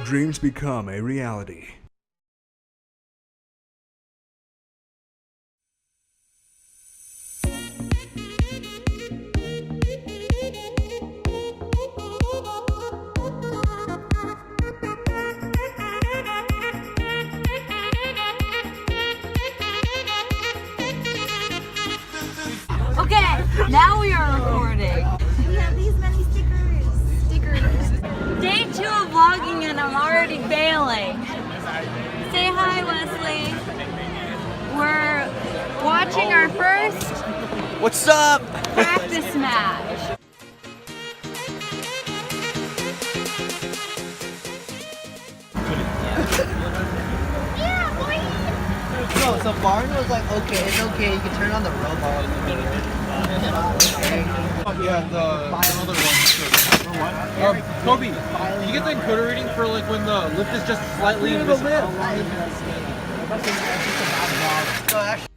dreams become a reality. Okay, now we are recording. We have these many stickers. Day 2 of vlogging and I'm already failing. Say hi, Wesley. We're watching our first What's up? practice match. No, so Barn was like, okay, it's okay, you can turn on the robot. Yeah, the other one. Kobe, can you get the encoder reading for like when the lift is just slightly visible? So actually,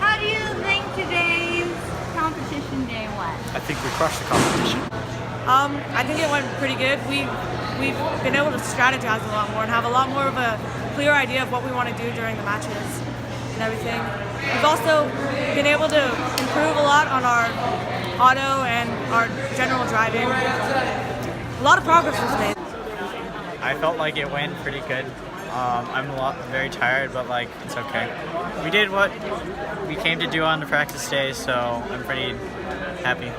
How do you think today's competition day went? I think we crushed the competition. I think it went pretty good. We've been able to strategize a lot more and have a lot more of a clear idea of what we want to do during the matches and everything. We've also been able to improve a lot on our auto and our general driving. A lot of progress was made. I felt like it went pretty good. I'm very tired, but like it's okay. We did what we came to do on the practice day, so I'm pretty happy.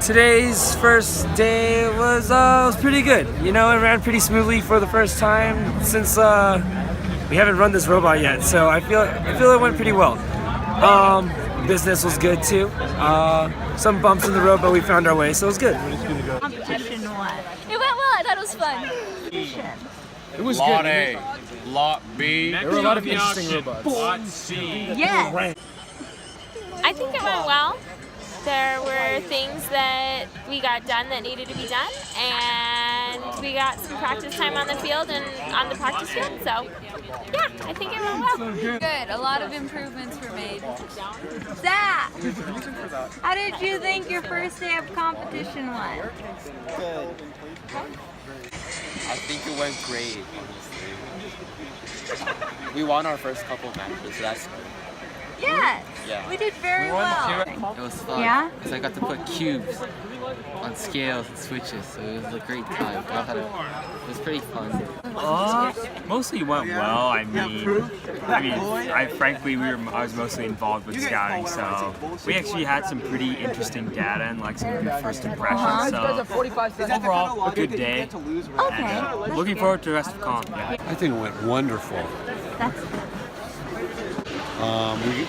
Today's first day was pretty good. You know, it ran pretty smoothly for the first time since we haven't run this robot yet. So I feel it went pretty well. Business was good too. Some bumps in the road, but we found our way, so it was good. Competition went. It went well. I thought it was fun. It was Lot good. A, Lot B. There were a lot of interesting robots. Lot C. Yes. I think it went well. There were things that we got done that needed to be done, and we got some practice time on the field and on the practice field. So, yeah, I think it went well. Good. A lot of improvements were made. Zach, how did you think your first day of competition went? good. I think it went great, honestly. We won our first couple of matches, so that's good. Yes. Yeah. We did very well. It was fun. Yeah? Because I got to put cubes on scales and switches, so it was a great time. It was pretty fun. Mostly went well. I was mostly involved with scouting, so we actually had some pretty interesting data and like some good first impressions. So overall, a good day. Okay. And, looking forward to the rest of comp. Yeah. I think it went wonderful. That's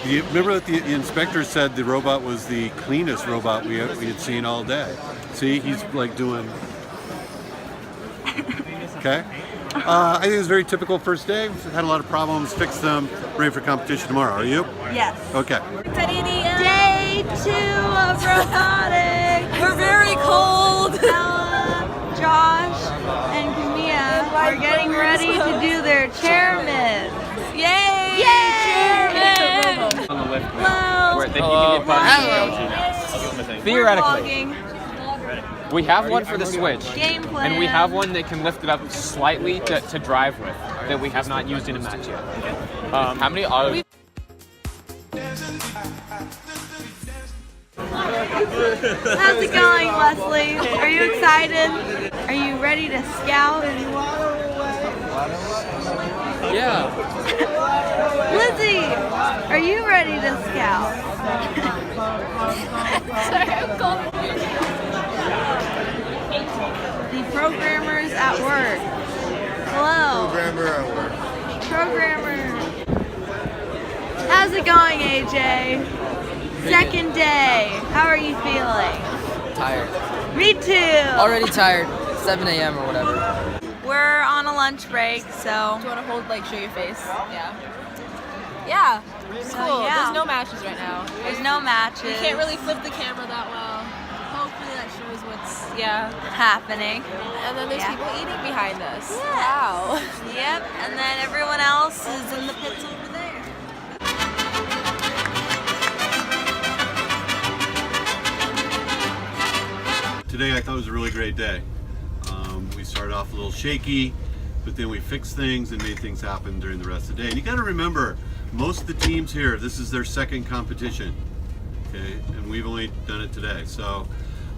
Remember that the inspector said the robot was the cleanest robot we had seen all day. See, he's like doing... Okay. I think it was a very typical first day. We had a lot of problems, fixed them, ready for competition tomorrow. Are you? Yes. Okay. Day 2 of robotics. We're very cold. Ella, Josh, and Camilla are getting ready to do their chairman. Yay! Yay! On the lift. Hello. Where you can get buttons. Theoretically. We have one for the Switch. Game plan. And we have one that can lift it up slightly to drive with that we have not used in a match yet. How many autos? How's it going, Wesley? Are you excited? Are you ready to scout? Yeah. Lizzie, are you ready to scout? Sorry, I'm cold. The programmers at work. Hello. Programmer at work. Programmer. How's it going, AJ? Second day. How are you feeling? Tired. Me too. Already tired. 7 a.m. or whatever. We're on a lunch break, so. Do you want to hold, like, show your face? Yeah. Yeah. So, Cool. yeah. There's no matches right now. There's no matches. You can't really flip the camera that well. Hopefully that shows what's happening. And then there's people eating behind us. Yes. Wow. Yep. And then everyone else is in the pits over there. Today I thought it was a really great day. We started off a little shaky, but then we fixed things and made things happen during the rest of the day. And you got to remember, most of the teams here, this is their second competition, okay? And we've only done it today. So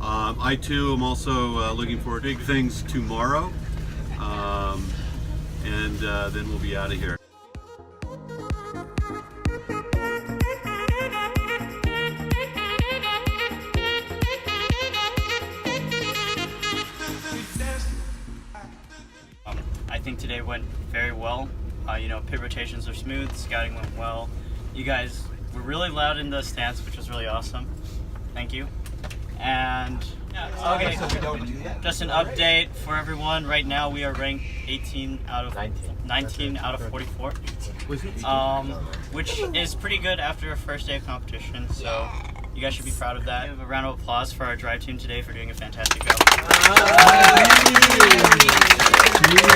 I too am also looking forward to big things tomorrow, and then we'll be out of here. I think today went very well. You know, pit rotations are smooth, scouting went well. You guys were really loud in the stands, which was really awesome. Thank you. And okay, just an update for everyone. Right now we are ranked 19 out of 44, which is pretty good after a first day of competition. So you guys should be proud of that. Give a round of applause for our drive team today for doing a fantastic job.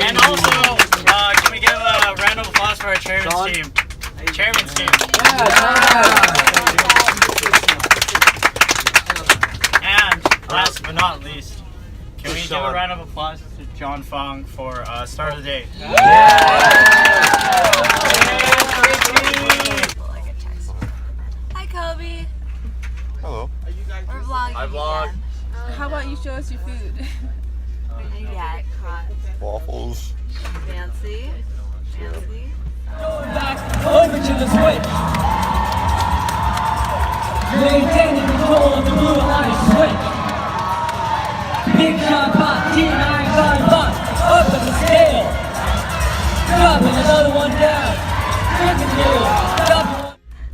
And also, can we give a round of applause for our chairman's team? Chairman's team. And last but not least, can we give a round of applause to John Fong for start of the day? Hi, Kobe. Hello. We're vlogging. I vlog. Again. How about you show us your food? What did you get? Waffles. Fancy. Fancy. Going back over to the switch. Maintaining control of the blue line switch. Big shot pop, T9 5 up in the scale. Dropping another one down.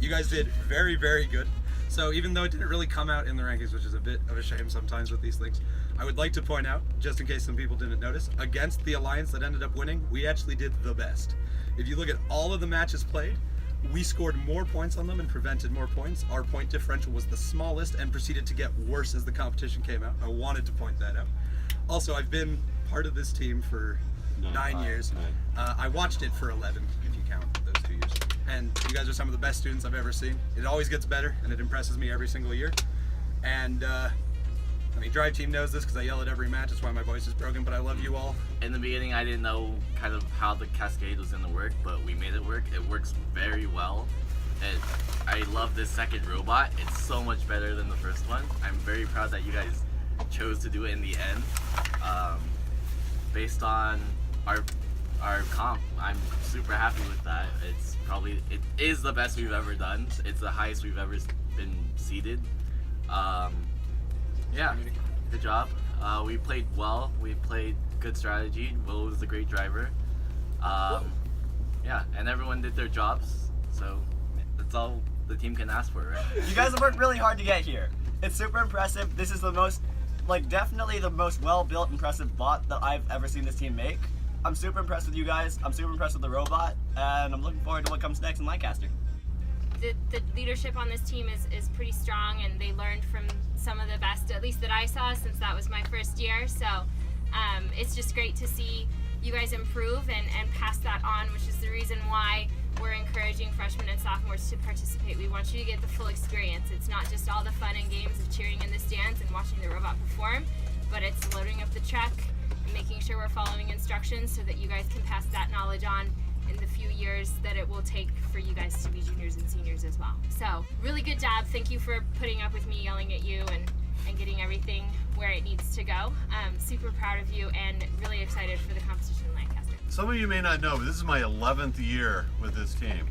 You guys did very, very good. So even though it didn't really come out in the rankings, which is a bit of a shame sometimes with these things, I would like to point out, just in case some people didn't notice, against the alliance that ended up winning, we actually did the best. If you look at all of the matches played, we scored more points on them and prevented more points. Our point differential was the smallest and proceeded to get worse as the competition came out. I wanted to point that out. Also, I've been part of this team for 9 years. I watched it for 11, if you count those 2 years. And you guys are some of the best students I've ever seen. It always gets better, and it impresses me every single year. And I mean, Drive Team knows this because I yell at every match. That's why my voice is broken, but I love you all. In the beginning, I didn't know kind of how the cascade was going to work, but we made it work. It works very well. I love this second robot. It's so much better than the first one. I'm very proud that you guys chose to do it in the end. Based on our comp, I'm super happy with that. It is the best we've ever done. It's the highest we've ever been seated. Yeah, good job. We played well. We played good strategy. Will was a great driver. Yeah, and everyone did their jobs. So that's all the team can ask for, right? You guys have worked really hard to get here. It's super impressive. This is the most, definitely the most well-built, impressive bot that I've ever seen this team make. I'm super impressed with you guys. I'm super impressed with the robot, and I'm looking forward to what comes next in Lancaster. The leadership on this team is pretty strong, and they learned from some of the best, at least that I saw, since that was my first year. So it's just great to see you guys improve and pass that on, which is the reason why we're encouraging freshmen and sophomores to participate. We want you to get the full experience. It's not just all the fun and games of cheering in the stands and watching the robot perform, but it's loading up the truck and making sure we're following instructions so that you guys can pass that knowledge on in the few years that it will take for you guys to be juniors and seniors as well. So really good job. Thank you for putting up with me yelling at you and getting everything where it needs to go. Super proud of you and really excited for the competition in Lancaster. Some of you may not know, but this is my 11th year with this team.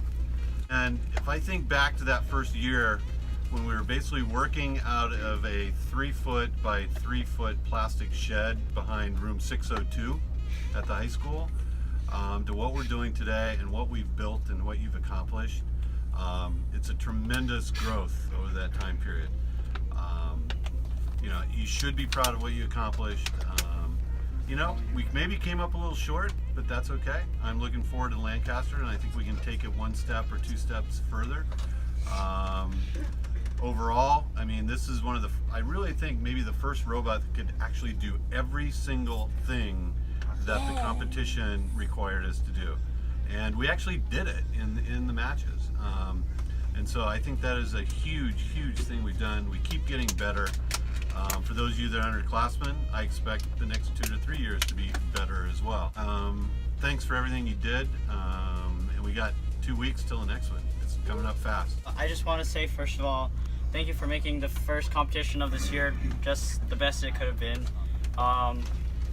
And if I think back to that first year when we were basically working out of a 3-foot by 3-foot plastic shed behind room 602 at the high school, to what we're doing today and what we've built and what you've accomplished, it's a tremendous growth over that time period. You know, you should be proud of what you accomplished. you know, we maybe came up a little short, but that's okay. I'm looking forward to Lancaster, and I think we can take it one step or two steps further. Overall, I mean, this is one of the, I really think maybe the first robot that could actually do every single thing that the competition required us to do. And we actually did it in the matches. And so I think that is a huge, huge thing we've done. We keep getting better. For those of you that are underclassmen, I expect the next 2 to 3 years to be better as well. Thanks for everything you did. And we got 2 weeks till the next one. It's coming up fast. I just want to say, first of all, thank you for making the first competition of this year just the best it could have been.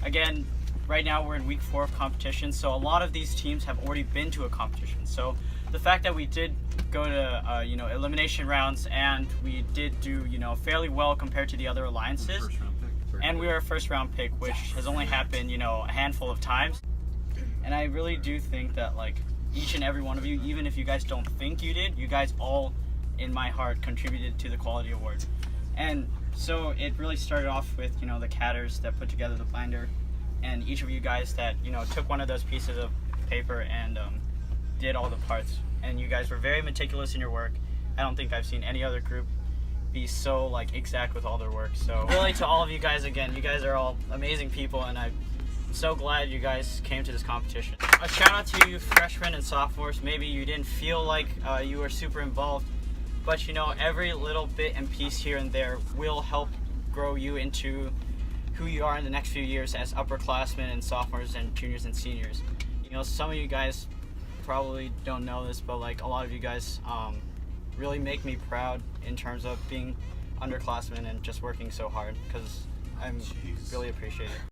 Again, right now we're in week 4 of competition, so a lot of these teams have already been to a competition. So the fact that we did go to you know, elimination rounds, and we did do, you know, fairly well compared to the other alliances, and we were a first round pick, which has only happened, you know, a handful of times. And I really do think that, like, each and every one of you, even if you guys don't think you did, you guys all in my heart contributed to the quality award. And so it really started off with, you know, the catters that put together the binder, and each of you guys that, you know, took one of those pieces of paper and did all the parts. And you guys were very meticulous in your work. I don't think I've seen any other group be so, like, exact with all their work. So really, to all of you guys, again, you guys are all amazing people, and I'm so glad you guys came to this competition. A shout out to you freshmen and sophomores. Maybe you didn't feel like you were super involved, but you know, every little bit and piece here and there will help grow you into who you are in the next few years as upperclassmen and sophomores and juniors and seniors. You know, some of you guys probably don't know this, but like, a lot of you guys really make me proud in terms of being underclassmen and just working so hard, because I'm really appreciate it.